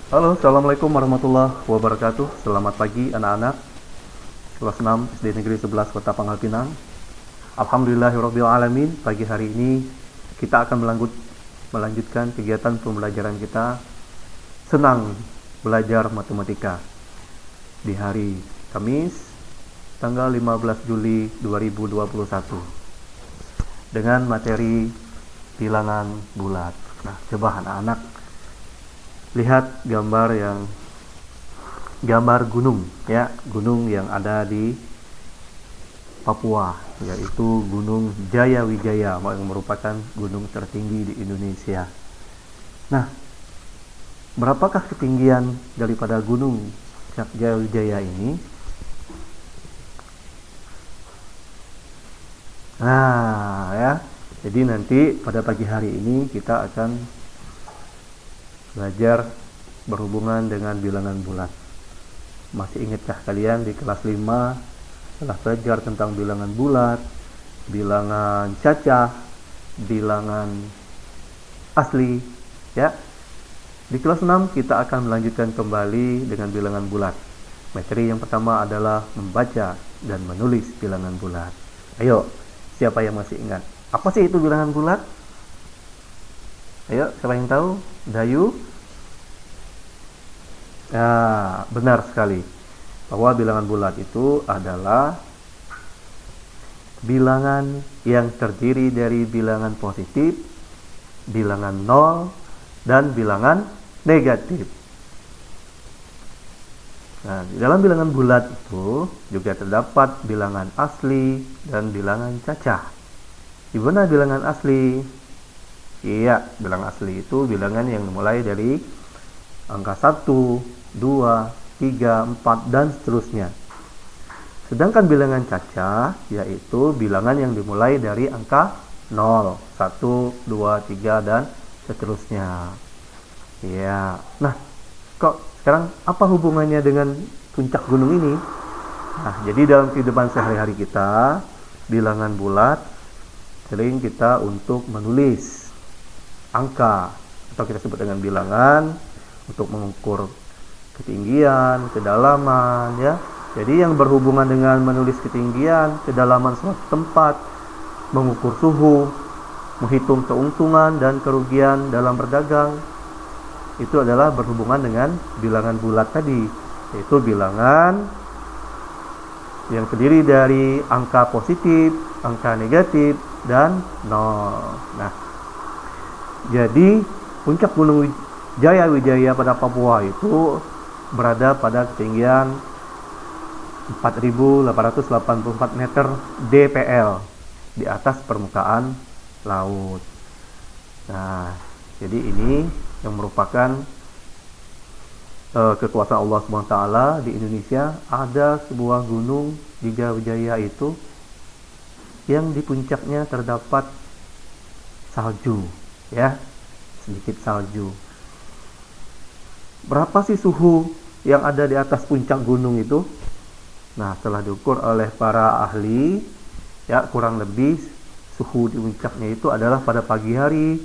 Halo, Assalamualaikum warahmatullahi wabarakatuh. Selamat pagi anak-anak kelas 6 SD Negeri 11 Kota Pangkal Pinang. Alhamdulillahirabbil alamin. Pagi hari ini kita akan melanjutkan kegiatan pembelajaran kita senang belajar matematika di hari Kamis tanggal 15 Juli 2021 dengan materi bilangan bulat. Nah, coba anak-anak lihat gambar gunung ya, gunung yang ada di Papua, yaitu Gunung Jayawijaya yang merupakan gunung tertinggi di Indonesia. Nah, berapakah ketinggian daripada Gunung Jayawijaya ini? Nah, ya. Jadi nanti pada pagi hari ini kita akan belajar berhubungan dengan bilangan bulat. Masih ingatkah kalian di kelas 5 telah belajar tentang bilangan bulat, bilangan cacah, bilangan asli, ya? Di kelas 6 kita akan melanjutkan kembali dengan bilangan bulat. Materi yang pertama adalah membaca dan menulis bilangan bulat. Ayo, siapa yang masih ingat? Apa sih itu bilangan bulat? Ayo, siapa yang tahu? Dayu? Ya, benar sekali. Bahwa bilangan bulat itu adalah bilangan yang terdiri dari bilangan positif, bilangan nol, dan bilangan negatif. Nah, di dalam bilangan bulat itu juga terdapat bilangan asli dan bilangan cacah. Di mana bilangan asli? Iya, bilangan asli itu bilangan yang dimulai dari angka 1, 2, 3, 4, dan seterusnya. Sedangkan bilangan cacah yaitu bilangan yang dimulai dari angka 0, 1, 2, 3, dan seterusnya. Iya. Nah, kok sekarang apa hubungannya dengan puncak gunung ini? Nah, jadi dalam kehidupan sehari-hari kita, bilangan bulat sering kita untuk menulis angka, atau kita sebut dengan bilangan, untuk mengukur ketinggian, kedalaman, ya. Jadi yang berhubungan dengan menulis ketinggian, kedalaman suatu tempat, mengukur suhu, menghitung keuntungan dan kerugian dalam berdagang, itu adalah berhubungan dengan bilangan bulat tadi, yaitu bilangan yang terdiri dari angka positif, angka negatif, dan nol. Nah, jadi puncak Gunung Jayawijaya pada Papua itu berada pada ketinggian 4.884 meter DPL di atas permukaan laut. Nah, jadi ini yang merupakan kekuasaan Allah SWT di Indonesia. Ada sebuah gunung di Jayawijaya itu yang di puncaknya terdapat salju, ya, sedikit salju. Berapa sih suhu yang ada di atas puncak gunung itu? Nah, setelah diukur oleh para ahli, ya, kurang lebih suhu di puncaknya itu adalah pada pagi hari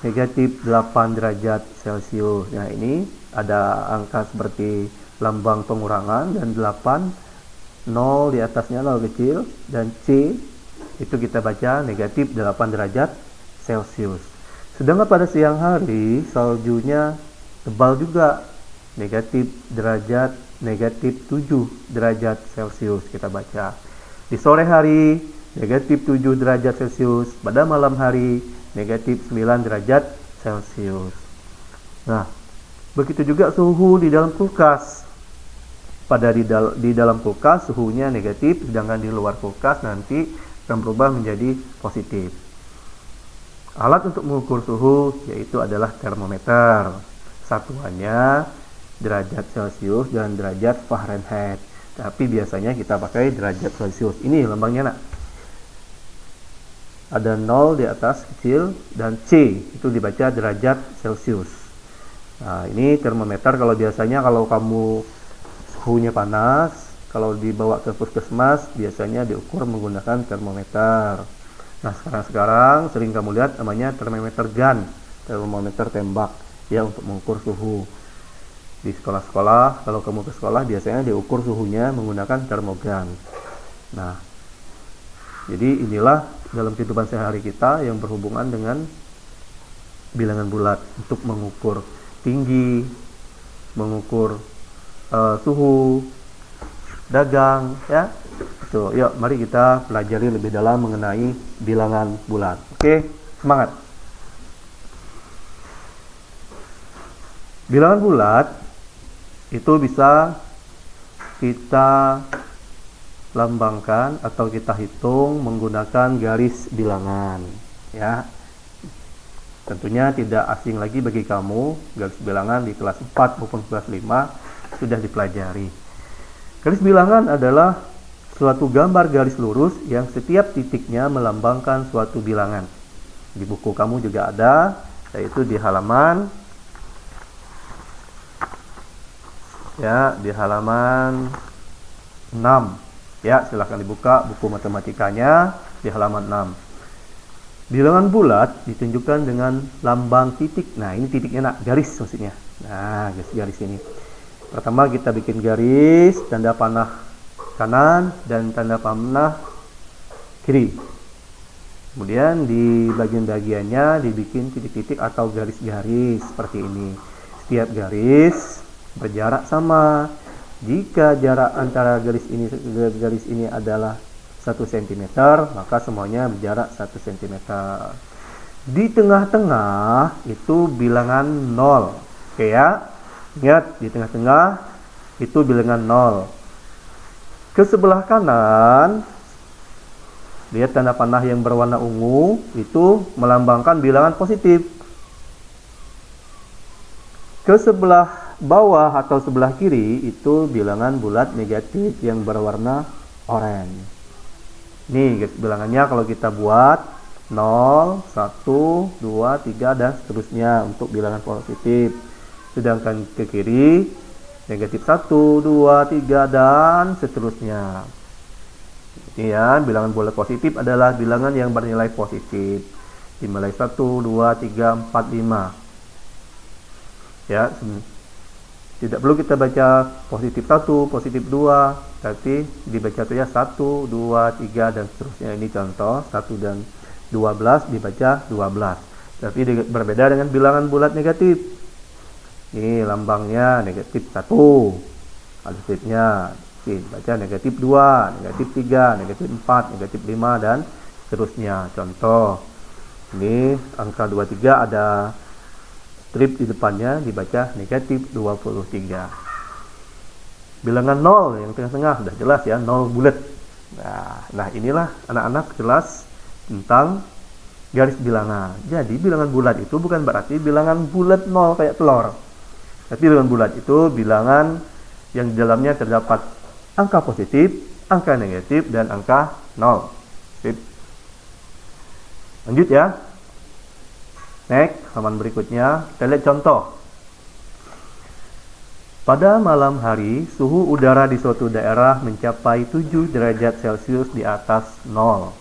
negatif 8 derajat Celcius. Nah, ini ada angka seperti lambang pengurangan, dan 8, 0 di atasnya 0 kecil, dan C itu kita baca negatif 8 derajat Celcius. Sedangkan pada siang hari saljunya tebal juga, negatif 7 derajat Celcius kita baca. Di sore hari negatif 7 derajat Celcius, pada malam hari negatif 9 derajat Celcius. Nah, begitu juga suhu di dalam kulkas. Di dalam kulkas suhunya negatif, sedangkan di luar kulkas nanti akan berubah menjadi positif. Alat untuk mengukur suhu yaitu adalah termometer. Satuannya derajat Celcius dan derajat Fahrenheit. Tapi biasanya kita pakai derajat Celcius. Ini lambangnya, nak. Ada 0 di atas kecil, dan C itu dibaca derajat Celcius. Nah, ini termometer. Kalau biasanya kalau kamu suhunya panas, kalau dibawa ke puskesmas biasanya diukur menggunakan termometer. Nah, sekarang sering kamu lihat namanya termometer gun, termometer tembak, ya, untuk mengukur suhu. Di sekolah-sekolah, kalau kamu ke sekolah biasanya diukur suhunya menggunakan termogan. Nah, jadi inilah dalam kehidupan sehari kita yang berhubungan dengan bilangan bulat untuk mengukur tinggi, mengukur suhu dagang, ya. Tuh, yuk mari kita pelajari lebih dalam mengenai bilangan bulat. Oke, semangat. Bilangan bulat itu bisa kita lambangkan atau kita hitung menggunakan garis bilangan, ya. Tentunya tidak asing lagi bagi kamu, garis bilangan di kelas 4 maupun kelas 5 sudah dipelajari. Garis bilangan adalah suatu gambar garis lurus yang setiap titiknya melambangkan suatu bilangan. Di buku kamu juga ada, yaitu di halaman di halaman 6. Ya, silahkan dibuka buku matematikanya di halaman 6. Bilangan bulat ditunjukkan dengan lambang titik. Nah, ini titiknya nak, garis maksudnya. Nah, garis ini. Pertama kita bikin garis, tanda panah kanan dan tanda panah kiri. Kemudian di bagian-bagiannya dibikin titik-titik atau garis-garis seperti ini. Setiap garis berjarak sama. Jika jarak antara garis ini adalah 1 cm, maka semuanya berjarak 1 cm. Di tengah-tengah itu bilangan 0. Oke ya, ingat di tengah-tengah itu bilangan 0. Ke sebelah kanan, lihat tanda panah yang berwarna ungu, itu melambangkan bilangan positif. Ke sebelah bawah atau sebelah kiri itu bilangan bulat negatif yang berwarna oranye. Nih guys, bilangannya kalau kita buat 0, 1, 2, 3 dan seterusnya untuk bilangan positif. Sedangkan ke kiri negatif 1, 2, 3 dan seterusnya. Ini ya, bilangan bulat positif adalah bilangan yang bernilai positif. Dimulai 1, 2, 3, 4, 5. Ya, tidak perlu kita baca positif 1, positif 2, tapi dibaca saja 1, 2, 3 dan seterusnya. Ini contoh 1 dan 12 dibaca 12. Tapi berbeda dengan bilangan bulat negatif. Ini lambangnya negatif 1. Positifnya baca negatif 2, negatif 3, negatif 4, negatif 5 dan seterusnya. Contoh ini angka 23 ada strip di depannya, dibaca negatif 23. Bilangan 0 yang tengah-tengah sudah jelas ya, 0 bulat. Nah inilah anak-anak jelas tentang garis bilangan. Jadi bilangan bulat itu bukan berarti bilangan bulat 0 kayak telur. Tapi bilangan bulat itu bilangan yang di dalamnya terdapat angka positif, angka negatif, dan angka 0. Sip. Lanjut ya. Next, halaman berikutnya, kita lihat contoh. Pada malam hari, suhu udara di suatu daerah mencapai 7 derajat Celcius di atas 0.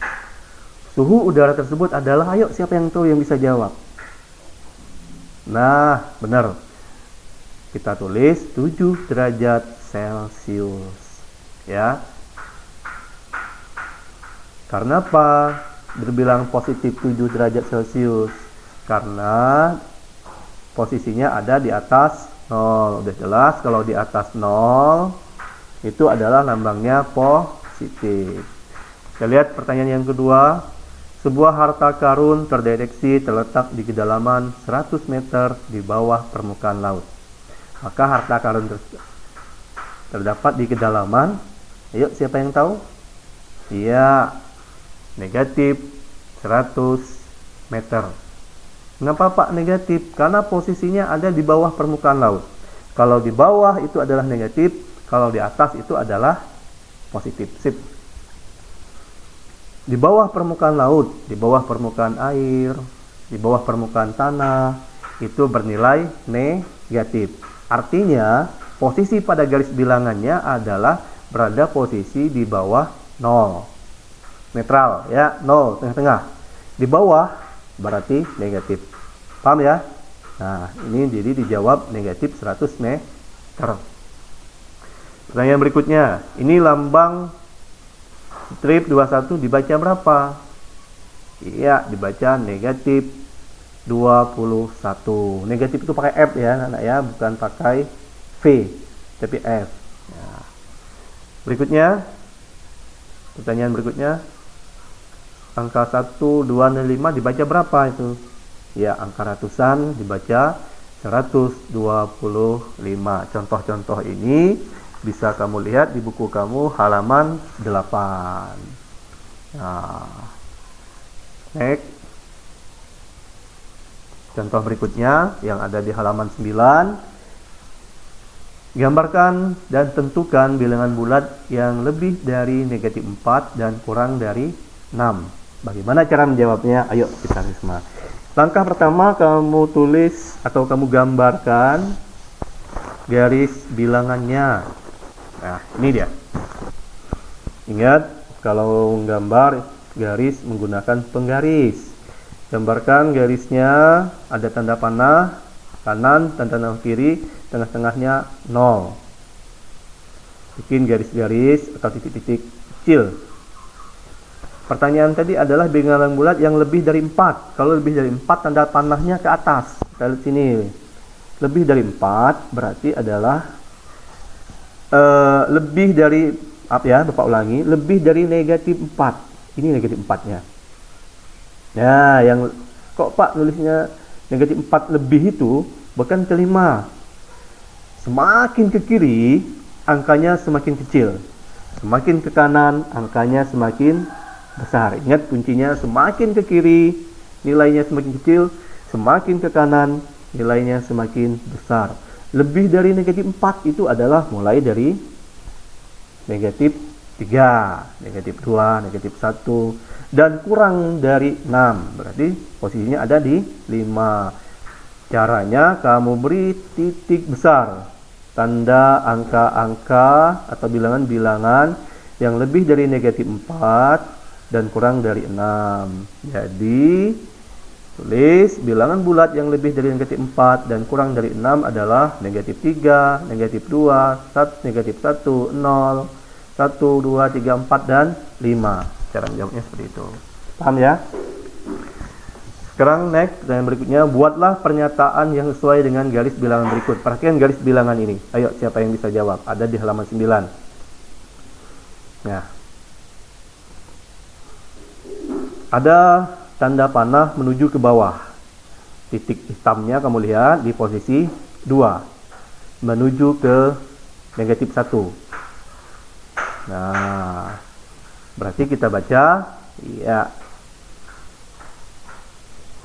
Suhu udara tersebut adalah, ayo siapa yang tahu yang bisa jawab? Nah, benar. Kita tulis 7 derajat Celcius. Ya. Karena apa? Berbilang positif 7 derajat Celcius. Karena posisinya ada di atas 0. Udah jelas kalau di atas 0 itu adalah lambangnya positif. Kita lihat pertanyaan yang kedua. Sebuah harta karun terdeteksi terletak di kedalaman 100 meter di bawah permukaan laut. Maka harta karun terdapat di kedalaman, ayo siapa yang tahu? Iya, negatif 100 meter. Kenapa Pak negatif? Karena posisinya ada di bawah permukaan laut. Kalau di bawah itu adalah negatif, kalau di atas itu adalah positif. Sip. Di bawah permukaan laut, di bawah permukaan air, di bawah permukaan tanah, itu bernilai negatif. Artinya, posisi pada garis bilangannya adalah berada posisi di bawah 0. Netral, ya, 0, tengah-tengah. Di bawah berarti negatif. Paham ya? Nah, ini jadi dijawab negatif 100 Sekarang pertanyaan berikutnya, ini lambang strip 21 dibaca berapa? Iya, dibaca negatif 21. Negatif itu pakai F ya anak ya, bukan pakai V, tapi F. Nah, berikutnya, pertanyaan berikutnya, angka 1, 2, dan 5 dibaca berapa itu? Ya, angka ratusan dibaca 125. Contoh-contoh ini bisa kamu lihat di buku kamu halaman 8. Nah, next. Contoh berikutnya yang ada di halaman 9. Gambarkan dan tentukan bilangan bulat yang lebih dari negatif 4 dan kurang dari 6. Bagaimana cara menjawabnya? Ayo kita simak. Langkah pertama, kamu tulis atau kamu gambarkan garis bilangannya. Nah, ini dia. Ingat, kalau menggambar garis menggunakan penggaris. Gambarkan garisnya, ada tanda panah kanan, tanda panah kiri, tengah-tengahnya 0. Bikin garis-garis atau titik-titik kecil. Pertanyaan tadi adalah bilangan bulat yang lebih dari 4. Kalau lebih dari 4, tanda panahnya ke atas. Kita lihat sini. Lebih dari 4 berarti adalah lebih dari, Bapak ulangi, lebih dari negatif 4. Ini negatif 4-nya. Nah, yang kok Pak tulisnya negatif 4 lebih itu bukan ke 5. Semakin ke kiri, angkanya semakin kecil. Semakin ke kanan, angkanya semakin besar. Ingat kuncinya, semakin ke kiri, nilainya semakin kecil. Semakin ke kanan, nilainya semakin besar. Lebih dari negatif 4 itu adalah mulai dari negatif 3, negatif 2, negatif 1, dan kurang dari 6. Berarti posisinya ada di 5. Caranya kamu beri titik besar, tanda angka-angka atau bilangan-bilangan yang lebih dari negatif 4 dan kurang dari 6. Jadi tulis bilangan bulat yang lebih dari negatif 4 dan kurang dari 6 adalah negatif 3, negatif 2, negatif 1, 0, 1, 2, 3, 4, dan 5. Cara menjawabnya seperti itu. Paham ya? Sekarang next, pertanyaan berikutnya, buatlah pernyataan yang sesuai dengan garis bilangan berikut. Perhatikan garis bilangan ini. Ayo, siapa yang bisa jawab? Ada di halaman 9. Nah, ada tanda panah menuju ke bawah. Titik hitamnya kamu lihat di posisi 2. Menuju ke negatif 1. Nah, berarti kita baca, ya,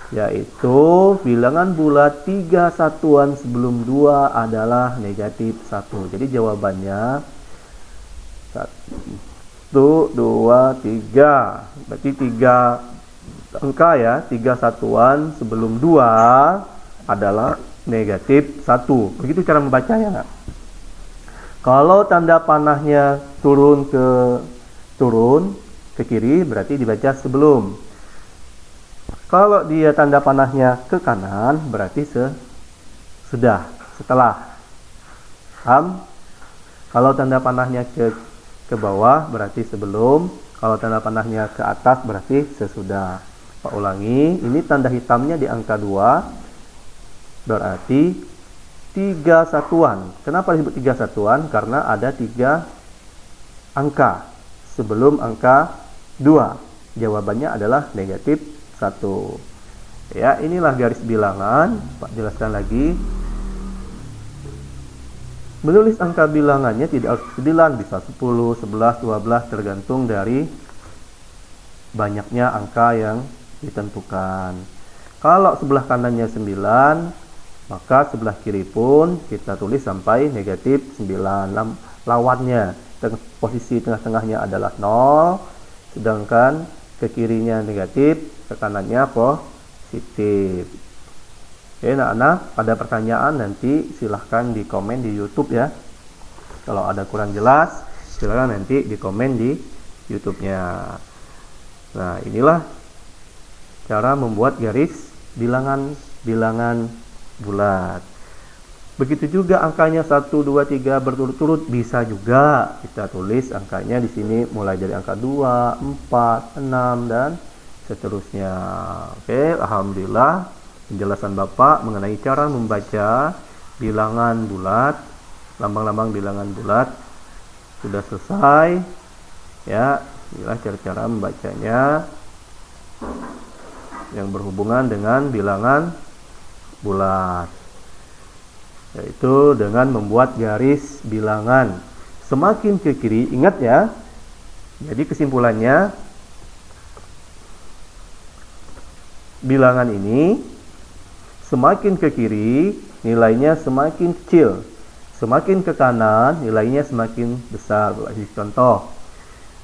yaitu bilangan bulat 3 satuan sebelum 2 adalah negatif 1. Jadi jawabannya 1, 2, 3. Berarti 3 angka ya, 3 satuan sebelum 2 adalah negatif 1. Begitu cara membacanya. Kalau tanda panahnya turun ke kiri, berarti dibaca sebelum. Kalau dia tanda panahnya ke kanan, berarti setelah. Paham? Kalau tanda panahnya ke bawah, berarti sebelum. Kalau tanda panahnya ke atas, berarti sesudah. Pak ulangi, ini tanda hitamnya di angka 2, berarti 3 satuan. Kenapa disebut 3 satuan? Karena ada 3 angka sebelum angka 2. Jawabannya adalah negatif 1. Ya, inilah garis bilangan. Pak jelaskan lagi. Menulis angka bilangannya tidak harus 9, bisa 10, 11, 12, tergantung dari banyaknya angka yang ditentukan. Kalau sebelah kanannya 9, maka sebelah kiri pun kita tulis sampai negatif 9. Lawannya, posisi tengah-tengahnya adalah 0, sedangkan ke kirinya negatif, ke kanannya positif. Oke, anak-anak, ada pertanyaan nanti silahkan di komen di YouTube ya. Kalau ada kurang jelas, silahkan nanti di komen di YouTube-nya. Nah, inilah cara membuat garis bilangan bulat. Begitu juga angkanya 1, 2, 3 berturut-turut bisa juga kita tulis angkanya di sini mulai dari angka 2, 4, 6 dan seterusnya. Oke, alhamdulillah penjelasan Bapak mengenai cara membaca bilangan bulat, lambang-lambang bilangan bulat sudah selesai. Ya, inilah cara-cara membacanya yang berhubungan dengan bilangan bulat, yaitu dengan membuat garis bilangan semakin ke kiri. Ingat ya, jadi kesimpulannya bilangan ini semakin ke kiri nilainya semakin kecil, semakin ke kanan nilainya semakin besar. Contoh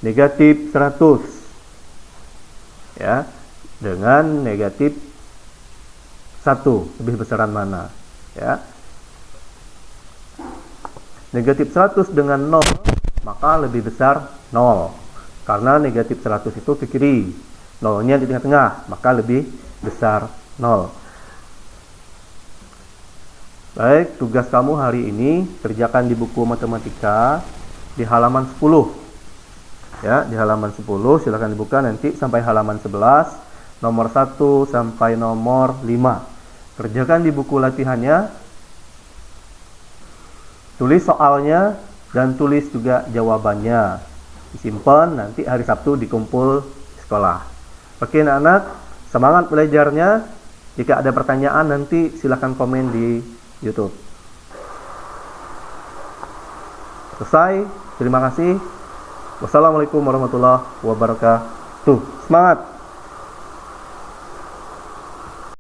negatif 100 ya, dengan negatif 1 lebih besaran mana ya. Negatif 100 dengan 0 maka lebih besar 0, karena negatif 100 itu ke kiri, 0-nya di tengah-tengah, maka lebih besar 0. Baik, tugas kamu hari ini kerjakan di buku matematika di halaman 10 ya, di halaman 10 silahkan dibuka nanti sampai halaman 11, nomor 1 sampai nomor 5. Kerjakan di buku latihannya, tulis soalnya dan tulis juga jawabannya, disimpan, nanti hari Sabtu dikumpul di sekolah. Oke anak-anak, semangat belajarnya. Jika ada pertanyaan nanti silahkan komen di YouTube. Selesai, terima kasih. Wassalamualaikum warahmatullahi wabarakatuh. Semangat!